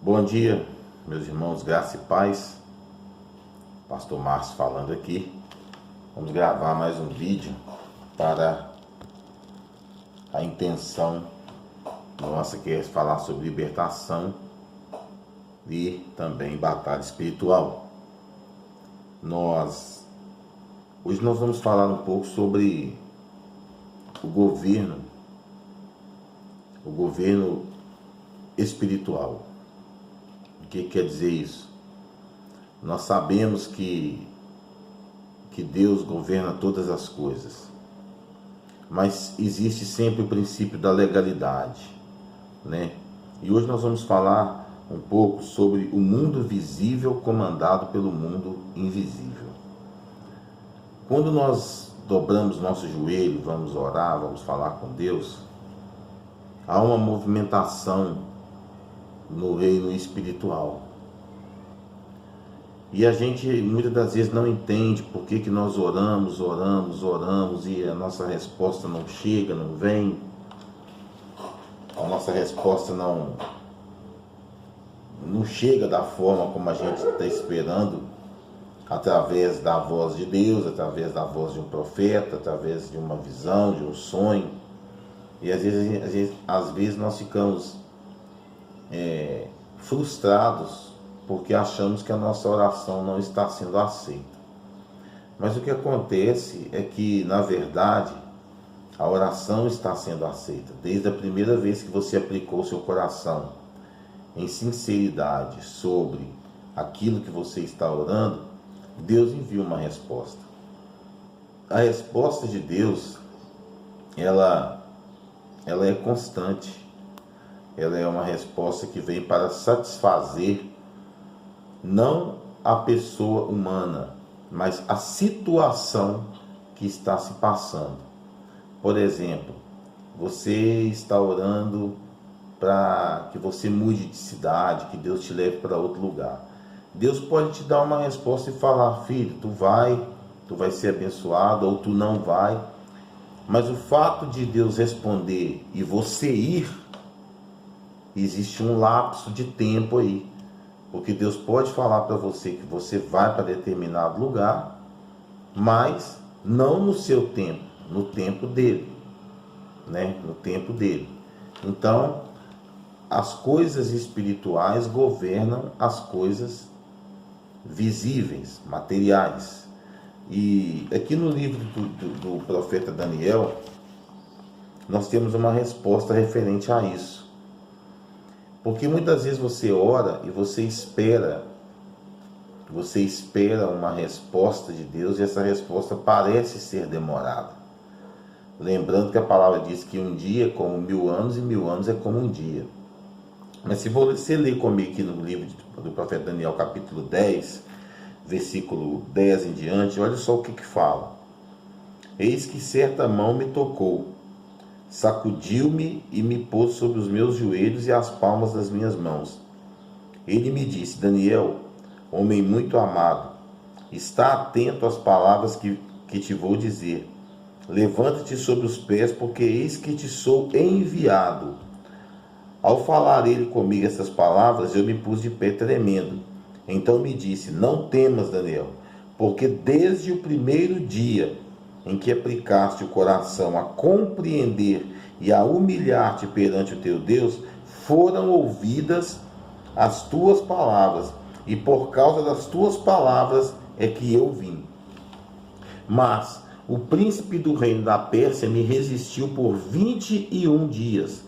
Bom dia, meus irmãos, graça e paz. Pastor Márcio falando aqui. Vamos gravar mais um vídeo para a intenção nossa, que é falar sobre libertação e também batalha espiritual. Hoje nós vamos falar um pouco sobre o governo espiritual. O que quer dizer isso? Nós sabemos que Deus governa todas as coisas, mas existe sempre o princípio da legalidade, né? E hoje nós vamos falar um pouco sobre o mundo visível comandado pelo mundo invisível. Quando nós dobramos nosso joelho, vamos orar, vamos falar com Deus, há uma movimentação no reino espiritual. E a gente muitas das vezes não entende por que nós oramos e a nossa resposta não chega, não vem. A nossa resposta não chega da forma como a gente está esperando, através da voz de Deus, através da voz de um profeta, através de uma visão, de um sonho. E às vezes nós ficamos frustrados porque achamos que a nossa oração não está sendo aceita. Mas o que acontece é que, na verdade, a oração está sendo aceita. Desde a primeira vez que você aplicou seu coração em sinceridade sobre aquilo que você está orando, Deus envia uma resposta. A resposta de Deus, ela é constante. Ela é uma resposta que vem para satisfazer não a pessoa humana, mas a situação que está se passando. Por exemplo, você está orando para que você mude de cidade, que Deus te leve para outro lugar. Deus pode te dar uma resposta e falar: filho, tu vai ser abençoado, ou tu não vai. Mas o fato de Deus responder e você ir, existe um lapso de tempo aí, porque Deus pode falar para você que você vai para determinado lugar, mas não no seu tempo, no tempo dele, né? No tempo dele. Então, as coisas espirituais governam as coisas visíveis, materiais. E aqui no livro do profeta Daniel, nós temos uma resposta referente a isso. Porque muitas vezes você ora e você espera uma resposta de Deus, e essa resposta parece ser demorada. Lembrando que a palavra diz que um dia é como 1000 anos e 1000 anos é como um dia. Mas se você ler comigo aqui no livro do profeta Daniel, capítulo 10, versículo 10 em diante, olha só o que fala. Eis que certa mão me tocou, sacudiu-me e me pôs sobre os meus joelhos e as palmas das minhas mãos. Ele me disse: Daniel, homem muito amado, está atento às palavras que te vou dizer. Levanta-te sobre os pés, porque eis que te sou enviado. Ao falar ele comigo essas palavras, eu me pus de pé tremendo. Então me disse: não temas, Daniel, porque desde o primeiro dia em que aplicaste o coração a compreender e a humilhar-te perante o teu Deus, foram ouvidas as tuas palavras, e por causa das tuas palavras é que eu vim. Mas o príncipe do reino da Pérsia me resistiu por 21 dias.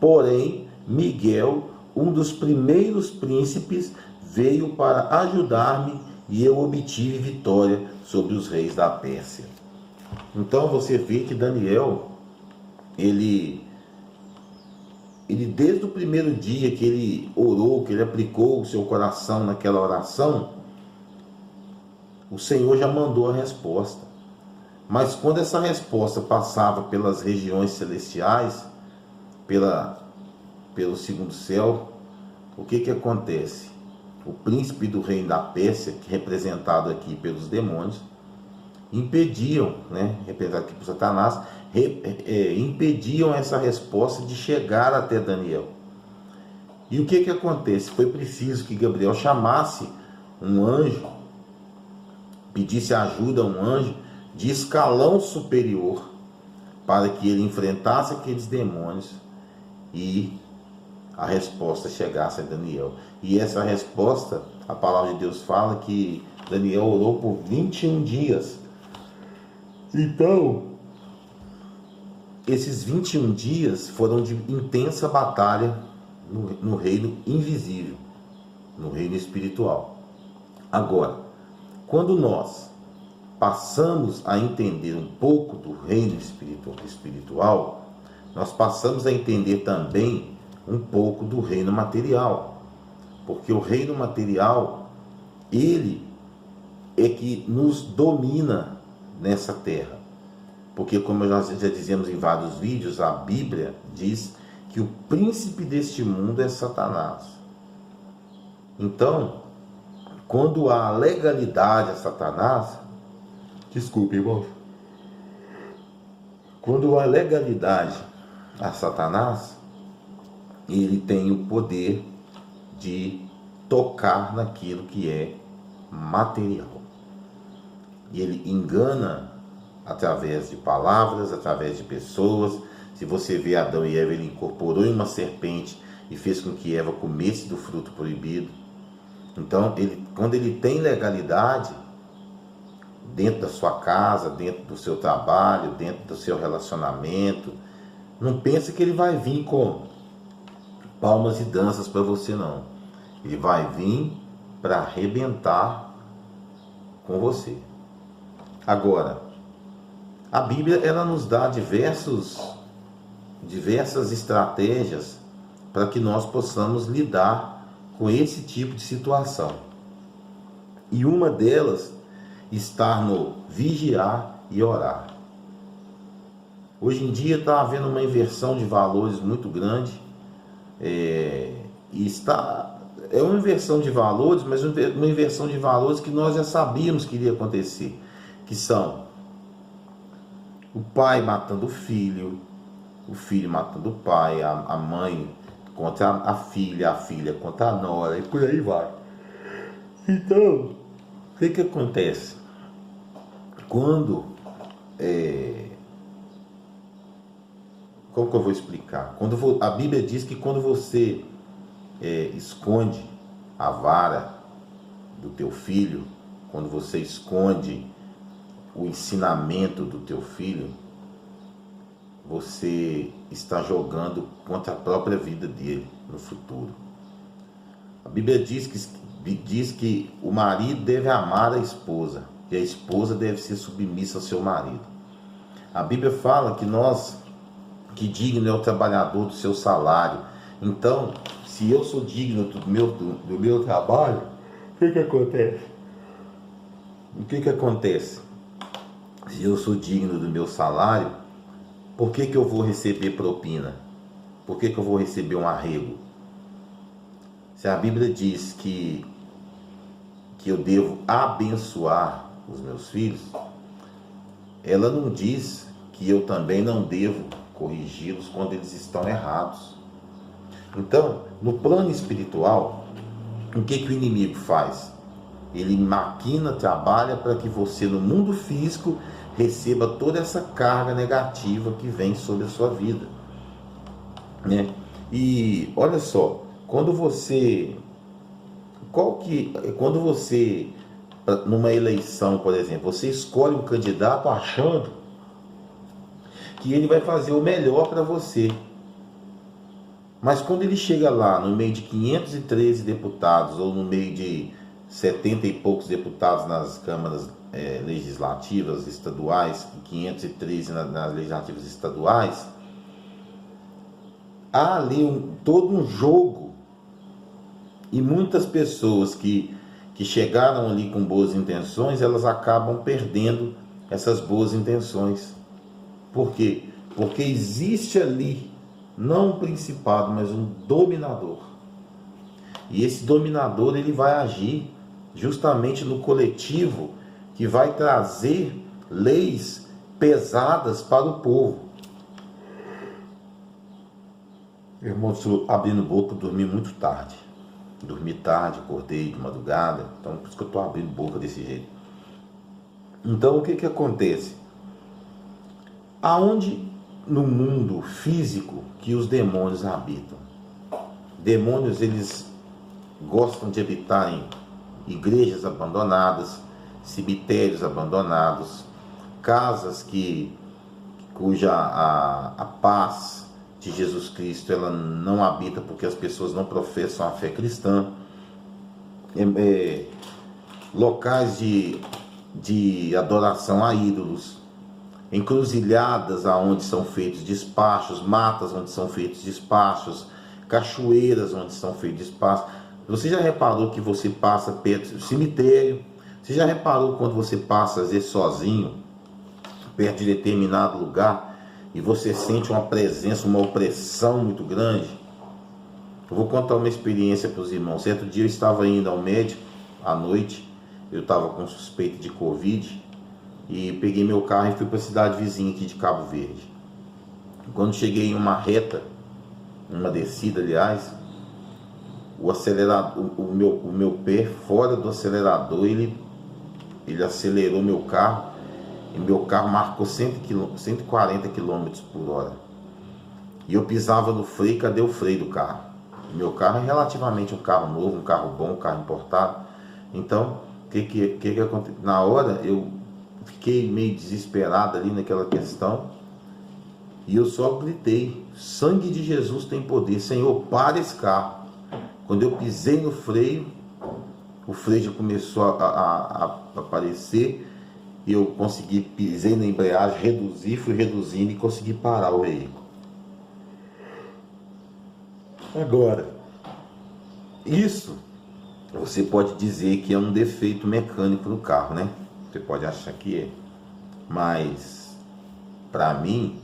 Porém, Miguel, um dos primeiros príncipes, veio para ajudar-me, e eu obtive vitória sobre os reis da Pérsia. Então você vê que Daniel, ele desde o primeiro dia que ele orou, que ele aplicou o seu coração naquela oração, o Senhor já mandou a resposta. Mas quando essa resposta passava pelas regiões celestiais, pelo segundo céu, o que acontece? O príncipe do reino da Pérsia, que é representado aqui pelos demônios, impediam, representado aqui por Satanás, impediam essa resposta de chegar até Daniel. E o que acontece? Foi preciso que Gabriel chamasse um anjo, pedisse ajuda a um anjo de escalão superior, para que ele enfrentasse aqueles demônios e a resposta chegasse a Daniel. E essa resposta, a palavra de Deus fala que Daniel orou por 21 dias. Então, esses 21 dias foram de intensa batalha no reino invisível, no reino espiritual. Agora, quando nós passamos a entender um pouco do reino espiritual, nós passamos a entender também um pouco do reino material. Porque o reino material, ele é que nos domina nessa terra. Porque, como nós já dizemos em vários vídeos, a Bíblia diz que o príncipe deste mundo é Satanás. Então, quando há legalidade a Satanás, desculpe, irmão. Quando há legalidade a Satanás, ele tem o poder de tocar naquilo que é material. E ele engana através de palavras, através de pessoas. Se você vê Adão e Eva, ele incorporou em uma serpente e fez com que Eva comesse do fruto proibido. Então, quando ele tem legalidade dentro da sua casa, dentro do seu trabalho, dentro do seu relacionamento, não pense que ele vai vir com palmas e danças para você, não. Ele vai vir para arrebentar com você. Agora, a Bíblia, ela nos dá diversas estratégias para que nós possamos lidar com esse tipo de situação. E uma delas está no vigiar e orar. Hoje em dia está havendo uma inversão de valores muito grande. É uma inversão de valores, mas uma inversão de valores que nós já sabíamos que iria acontecer, que são o pai matando o filho matando o pai, a mãe contra a filha contra a nora, e por aí vai. Então, o que acontece? Como que eu vou explicar? A Bíblia diz que quando você esconde a vara do teu filho, quando você esconde o ensinamento do teu filho, você está jogando contra a própria vida dele no futuro. A Bíblia diz que o marido deve amar a esposa e a esposa deve ser submissa ao seu marido. A Bíblia fala que digno é o trabalhador do seu salário. Então, se eu sou digno do meu trabalho, o que acontece? O que acontece? Se eu sou digno do meu salário, por que eu vou receber propina? Por que eu vou receber um arrego? Se a Bíblia diz que eu devo abençoar os meus filhos, ela não diz que eu também não devo corrigi-los quando eles estão errados. Então, no plano espiritual, o que o inimigo faz? Ele maquina, trabalha para que você, no mundo físico, receba toda essa carga negativa que vem sobre a sua vida, né? E olha só, quando você numa eleição, por exemplo, você escolhe um candidato achando que ele vai fazer o melhor para você, mas quando ele chega lá no meio de 513 deputados ou no meio de 70 e poucos deputados nas câmaras legislativas estaduais e 513 nas legislativas estaduais, há ali todo um jogo, e muitas pessoas que chegaram ali com boas intenções, elas acabam perdendo essas boas intenções. Por quê? Porque existe ali não um principado, mas um dominador. E esse dominador, ele vai agir justamente no coletivo, que vai trazer leis pesadas para o povo. Irmão, abrindo boca, eu dormi muito tarde. Dormi tarde, acordei de madrugada, então por isso que eu estou abrindo boca desse jeito. Então o que que acontece? Aonde no mundo físico que os demônios habitam? Demônios, eles gostam de habitar em igrejas abandonadas, cemitérios abandonados, casas cuja a paz de Jesus Cristo ela não habita porque as pessoas não professam a fé cristã, locais de adoração a ídolos, encruzilhadas aonde são feitos despachos, matas onde são feitos despachos, cachoeiras onde são feitos despachos. Você já reparou que você passa perto do cemitério? Você já reparou quando você passa, às vezes, sozinho, perto de determinado lugar, e você sente uma presença, uma opressão muito grande? Eu vou contar uma experiência para os irmãos. Certo dia eu estava indo ao médico, à noite, eu estava com suspeita de Covid, e peguei meu carro e fui para a cidade vizinha aqui de Cabo Verde. Quando cheguei em uma reta, uma descida, aliás, o acelerador, o meu pé fora do acelerador, ele acelerou meu carro, e meu carro marcou 140 km por hora. E eu pisava no freio, cadê o freio do carro? Meu carro é relativamente um carro novo, um carro bom, um carro importado. Então, o que aconteceu? Na hora, eu fiquei meio desesperado ali naquela questão, e eu só gritei: sangue de Jesus tem poder, Senhor, para esse carro. Quando eu pisei no freio, o freio já começou a aparecer, e eu pisei na embreagem, fui reduzindo e consegui parar o veículo. Agora, isso você pode dizer que é um defeito mecânico do carro, né? Você pode achar que é, mas para mim,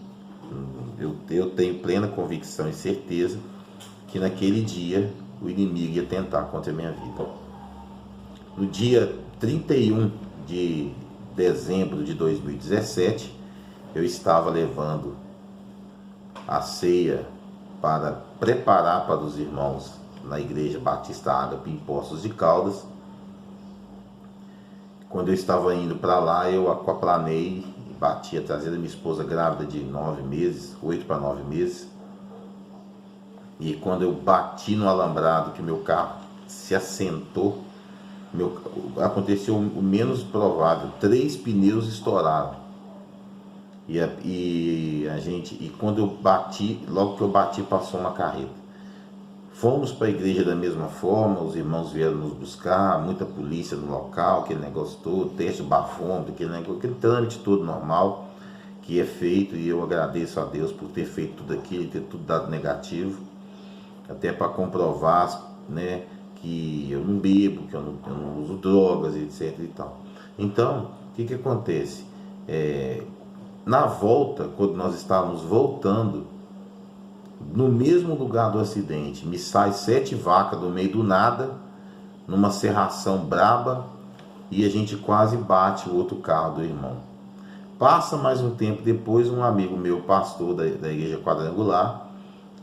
eu tenho plena convicção e certeza que naquele dia o inimigo ia tentar contra a minha vida. No dia 31 de dezembro de 2017, eu estava levando a ceia para preparar para os irmãos na Igreja Batista Ágape em Poços de Caldas. Quando eu estava indo para lá, eu aquaplanei e bati a traseira da minha esposa grávida de 9 meses, 8 para 9 meses. E quando eu bati no alambrado, que meu carro se assentou, aconteceu o menos provável: 3 pneus estouraram. E quando eu bati, logo que eu bati, passou uma carreta. Fomos para a igreja da mesma forma, os irmãos vieram nos buscar, muita polícia no local, aquele negócio todo, teste de bafômetro, aquele trâmite todo normal que é feito, e eu agradeço a Deus por ter feito tudo aquilo e ter tudo dado negativo, até para comprovar, né, que eu não bebo, que eu não uso drogas, etc e tal. Então, o que acontece? Na volta, quando nós estávamos voltando, no mesmo lugar do acidente, me sai 7 vacas do meio do nada, numa serração braba, e a gente quase bate o outro carro do irmão. Passa mais um tempo depois, um amigo meu, pastor da Igreja Quadrangular,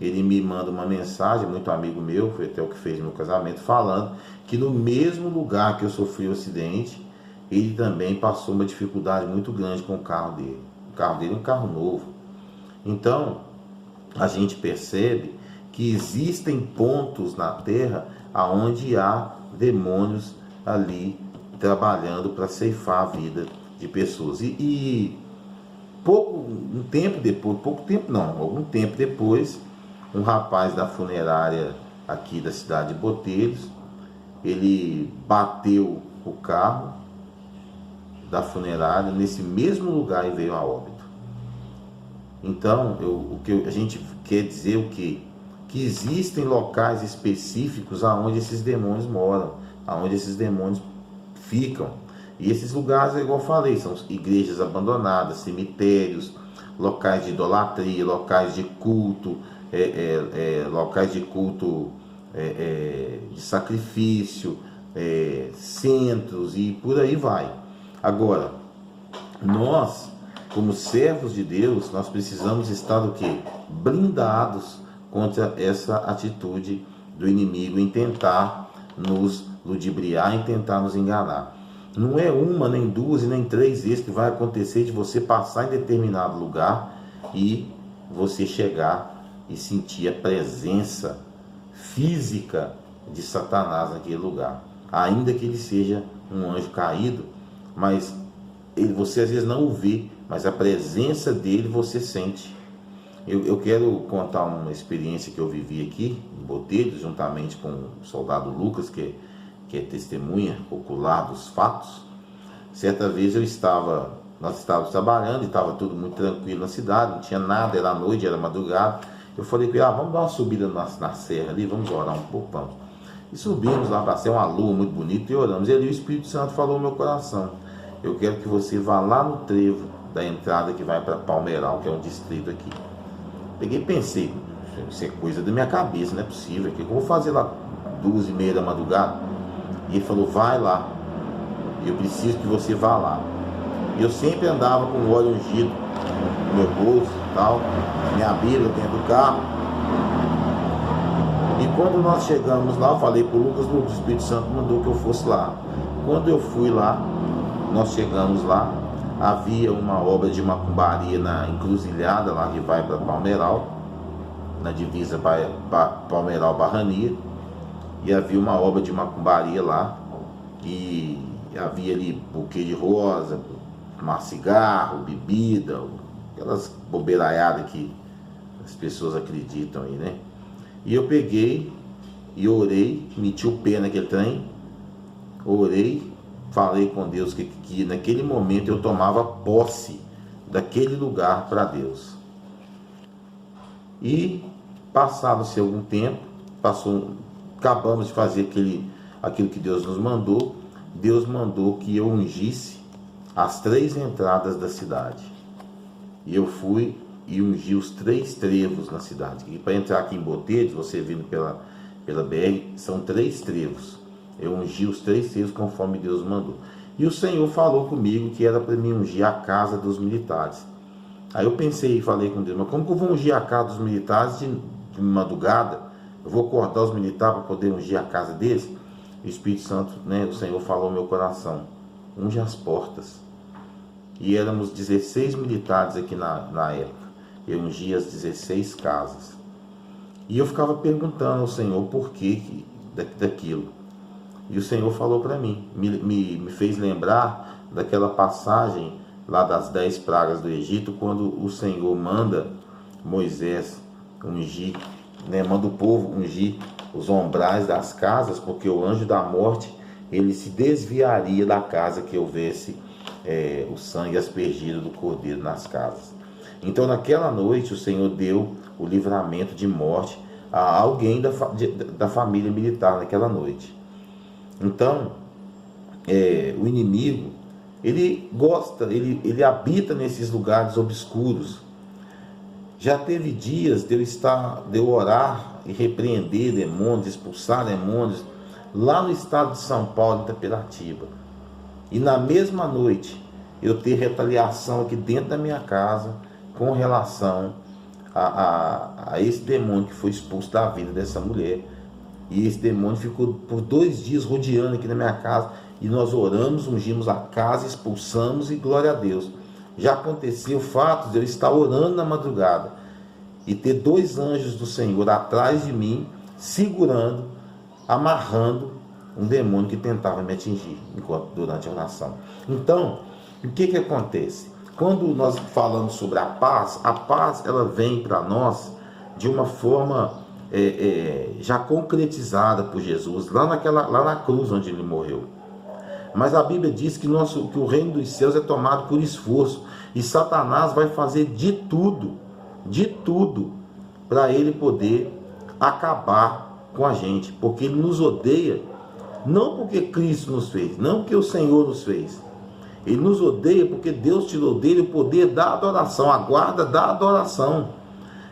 ele me manda uma mensagem, muito amigo meu, foi até o que fez meu casamento, falando que no mesmo lugar que eu sofri o acidente, ele também passou uma dificuldade muito grande com o carro dele. O carro dele é um carro novo. Então, a gente percebe que existem pontos na Terra onde há demônios ali trabalhando para ceifar a vida de pessoas. Algum tempo depois, um rapaz da funerária aqui da cidade de Botelhos, ele bateu o carro da funerária nesse mesmo lugar e veio a óbito. Então, o que a gente quer dizer o quê? Que existem locais específicos aonde esses demônios moram, aonde esses demônios ficam. E esses lugares, igual eu falei, são igrejas abandonadas, cemitérios, locais de idolatria, locais de culto, de sacrifício, centros e por aí vai. Agora, nós, como servos de Deus, nós precisamos estar o quê? Blindados contra essa atitude do inimigo em tentar nos ludibriar, em tentar nos enganar. Não é uma, nem duas e nem três vezes que vai acontecer de você passar em determinado lugar e você chegar e sentir a presença física de Satanás naquele lugar. Ainda que ele seja um anjo caído, mas você às vezes não o vê, mas a presença dele você sente. Eu quero contar uma experiência que eu vivi aqui em Botelhos, juntamente com o soldado Lucas, que é testemunha ocular dos fatos. Certa vez nós estávamos trabalhando e estava tudo muito tranquilo na cidade, não tinha nada, era noite, era madrugada. Eu falei com ele, vamos dar uma subida na serra ali, vamos orar um pouco, vamos. E subimos lá para a serra, uma lua muito bonita, e oramos. E ali o Espírito Santo falou no meu coração: eu quero que você vá lá no trevo da entrada que vai para Palmeiral, que é um distrito aqui. Peguei e pensei, isso é coisa da minha cabeça, não é possível, o que eu vou fazer lá 2h30 da madrugada? E ele falou, vai lá, eu preciso que você vá lá. Eu sempre andava com o óleo ungido no meu bolso e tal, minha Bíblia dentro do carro. E quando nós chegamos lá, eu falei para o Lucas, o Espírito Santo mandou que eu fosse lá. Quando eu fui lá, nós chegamos lá, havia uma obra de macumbaria na encruzilhada lá que vai para Palmeiral, na divisa Palmeiral-Barrania, e havia uma obra de macumbaria lá, e havia ali buquê de rosa, fumar cigarro, bebida, aquelas bobeiraiadas que as pessoas acreditam aí, né? E eu peguei e orei, meti o pé naquele trem, orei, falei com Deus que naquele momento eu tomava posse daquele lugar para Deus. E passado-se algum tempo, acabamos de fazer aquilo que Deus nos mandou. Deus mandou que eu ungisse as 3 entradas da cidade. E eu fui e ungi os 3 trevos na cidade. E para entrar aqui em Botelhos, você vindo pela BR, são 3 trevos. Eu ungi os 3 trevos conforme Deus mandou. E o Senhor falou comigo que era para mim ungir a casa dos militares. Aí eu pensei e falei com Deus, mas como que eu vou ungir a casa dos militares de madrugada? Eu vou acordar os militares para poder ungir a casa deles? O Espírito Santo, né, o Senhor falou no meu coração, unge as portas. E éramos 16 militares aqui na época. Eu ungi as 16 casas. E eu ficava perguntando ao Senhor por que daquilo. E o Senhor falou para mim, me fez lembrar daquela passagem lá das 10 pragas do Egito, quando o Senhor manda Moisés ungir, né, manda o povo ungir os umbrais das casas, porque o anjo da morte, ele se desviaria da casa que houvesse o sangue aspergido do cordeiro nas casas. Então naquela noite o Senhor deu o livramento de morte a alguém da família militar naquela noite. Então o inimigo, ele gosta, ele habita nesses lugares obscuros. Já teve dias de eu orar e repreender demônios, expulsar demônios lá no estado de São Paulo, em Itapiratiba. E na mesma noite eu ter retaliação aqui dentro da minha casa com relação a esse demônio que foi expulso da vida dessa mulher. E esse demônio ficou por 2 dias rodeando aqui na minha casa. E nós oramos, ungimos a casa, expulsamos e glória a Deus. Já aconteceu o fato de eu estar orando na madrugada e ter 2 anjos do Senhor atrás de mim, segurando, amarrando um demônio que tentava me atingir durante a oração. Então, o que acontece? Quando nós falamos sobre a paz ela vem para nós de uma forma já concretizada por Jesus, lá na cruz onde ele morreu. Mas a Bíblia diz que o reino dos céus é tomado por esforço, e Satanás vai fazer de tudo, para ele poder acabar com a gente, porque ele nos odeia, não porque Cristo nos fez, não porque o Senhor nos fez. Ele nos odeia porque Deus tirou dele o poder da adoração, a guarda da adoração.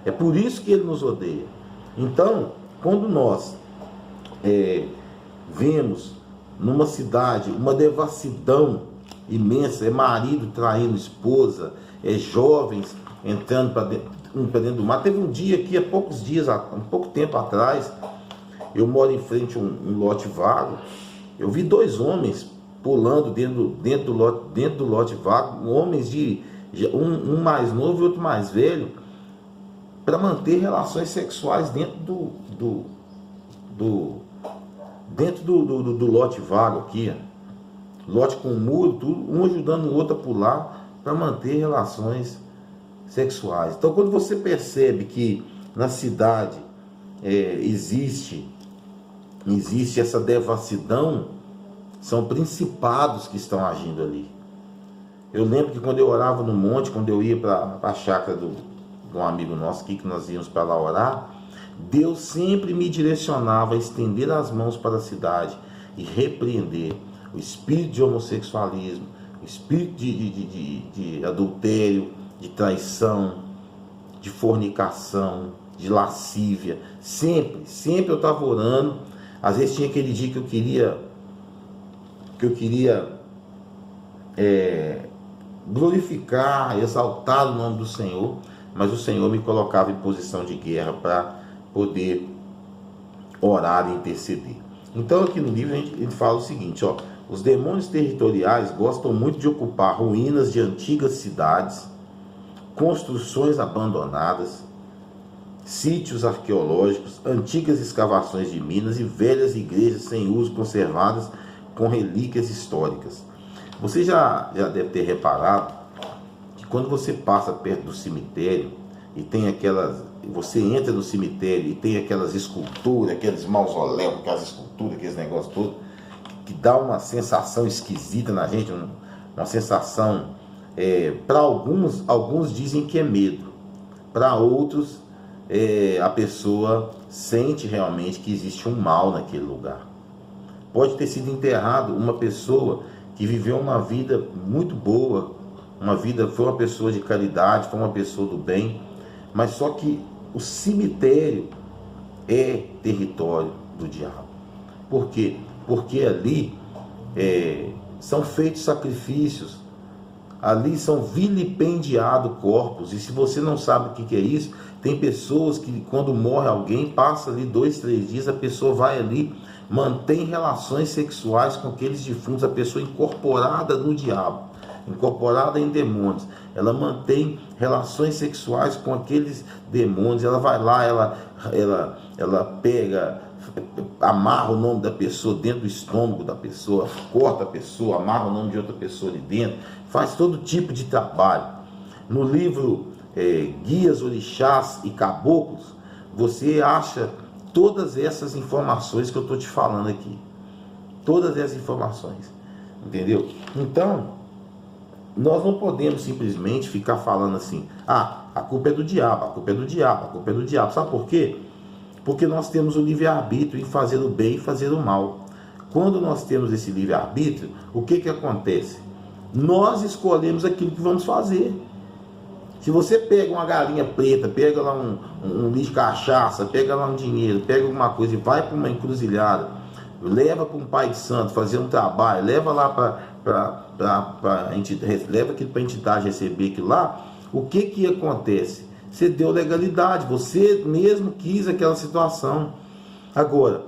É por isso que ele nos odeia. Então, quando nós vemos numa cidade uma devassidão imensa, marido traindo esposa, jovens entrando para dentro, para dentro do mar. Teve um dia aqui, há pouco tempo atrás, eu moro em frente a um lote vago, eu vi 2 homens pulando dentro do lote vago, homens um mais novo e outro mais velho, para manter relações sexuais dentro do lote vago aqui, lote com muro, tudo, um ajudando o outro a pular para manter relações sexuais. Então, quando você percebe que na cidade existe essa devassidão, são principados que estão agindo ali. Eu lembro que quando eu orava no monte, quando eu ia para a chácara de um amigo nosso aqui, que nós íamos para lá orar, Deus sempre me direcionava a estender as mãos para a cidade e repreender o espírito de homossexualismo, o espírito de adultério, de traição, de fornicação, de lascívia. Sempre eu estava orando. Às vezes tinha aquele dia que eu queria glorificar, exaltar o nome do Senhor, mas o Senhor me colocava em posição de guerra para poder orar e interceder. Então aqui no livro ele fala o seguinte, ó: os demônios territoriais gostam muito de ocupar ruínas de antigas cidades, construções abandonadas, sítios arqueológicos, antigas escavações de minas e velhas igrejas sem uso conservadas com relíquias históricas. Você já deve ter reparado que quando você passa perto do cemitério e tem você entra no cemitério e tem aquelas esculturas, aqueles mausoléus, aquelas esculturas, aqueles negócios todos, que dá uma sensação esquisita na gente, uma sensação, para alguns dizem que é medo, para outros a pessoa sente realmente que existe um mal naquele lugar. Pode ter sido enterrado uma pessoa que viveu uma vida muito boa, foi uma pessoa de caridade, foi uma pessoa do bem, mas só que o cemitério é território do diabo. Por quê? Porque ali são feitos sacrifícios, ali são vilipendiados corpos, e se você não sabe o que é isso, tem pessoas que quando morre alguém, passa ali 2, 3 dias, a pessoa vai ali, mantém relações sexuais com aqueles defuntos, a pessoa incorporada no diabo, incorporada em demônios, ela mantém relações sexuais com aqueles demônios, ela vai lá, ela pega, amarra o nome da pessoa dentro do estômago da pessoa, corta a pessoa, amarra o nome de outra pessoa ali dentro, faz todo tipo de trabalho. No livro Guias, Orixás e Caboclos, você acha todas essas informações que eu estou te falando aqui, todas essas informações, entendeu? Então, nós não podemos simplesmente ficar falando assim, a culpa é do diabo, a culpa é do diabo, a culpa é do diabo. Sabe por quê? Porque nós temos o livre-arbítrio em fazer o bem e fazer o mal. Quando nós temos esse livre-arbítrio, o que acontece? Nós escolhemos aquilo que vamos fazer. Se você pega uma galinha preta, pega lá um litro de cachaça, pega lá um dinheiro, pega alguma coisa e vai para uma encruzilhada, leva para um pai de santo fazer um trabalho, leva lá leva aquilo para a entidade receber aquilo lá, o que acontece? Você deu legalidade, você mesmo quis aquela situação. Agora,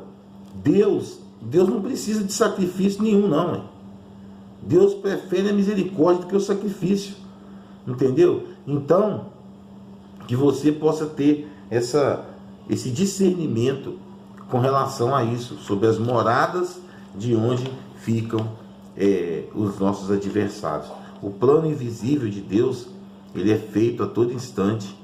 Deus não precisa de sacrifício nenhum, não. Hein? Deus prefere a misericórdia do que o sacrifício. Entendeu? Então, que você possa ter esse discernimento com relação a isso, sobre as moradas de onde ficam os nossos adversários. O plano invisível de Deus, ele é feito a todo instante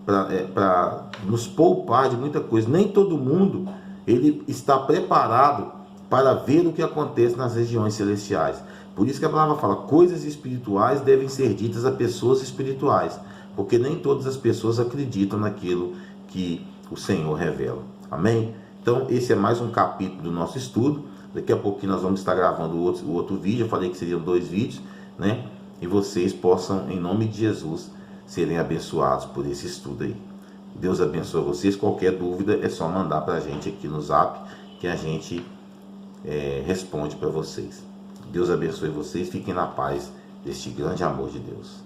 para nos poupar de muita coisa. Nem todo mundo ele está preparado para ver o que acontece nas regiões celestiais. Por isso que a palavra fala, coisas espirituais devem ser ditas a pessoas espirituais, porque nem todas as pessoas acreditam naquilo que o Senhor revela. Amém? Então esse é mais um capítulo do nosso estudo. Daqui a pouquinho nós vamos estar gravando o outro vídeo. Eu falei que seriam 2 vídeos, né? E vocês possam, em nome de Jesus, serem abençoados por esse estudo aí. Deus abençoe vocês. Qualquer dúvida é só mandar para a gente aqui no Zap, que a gente responde para vocês. Deus abençoe vocês. Fiquem na paz deste grande amor de Deus.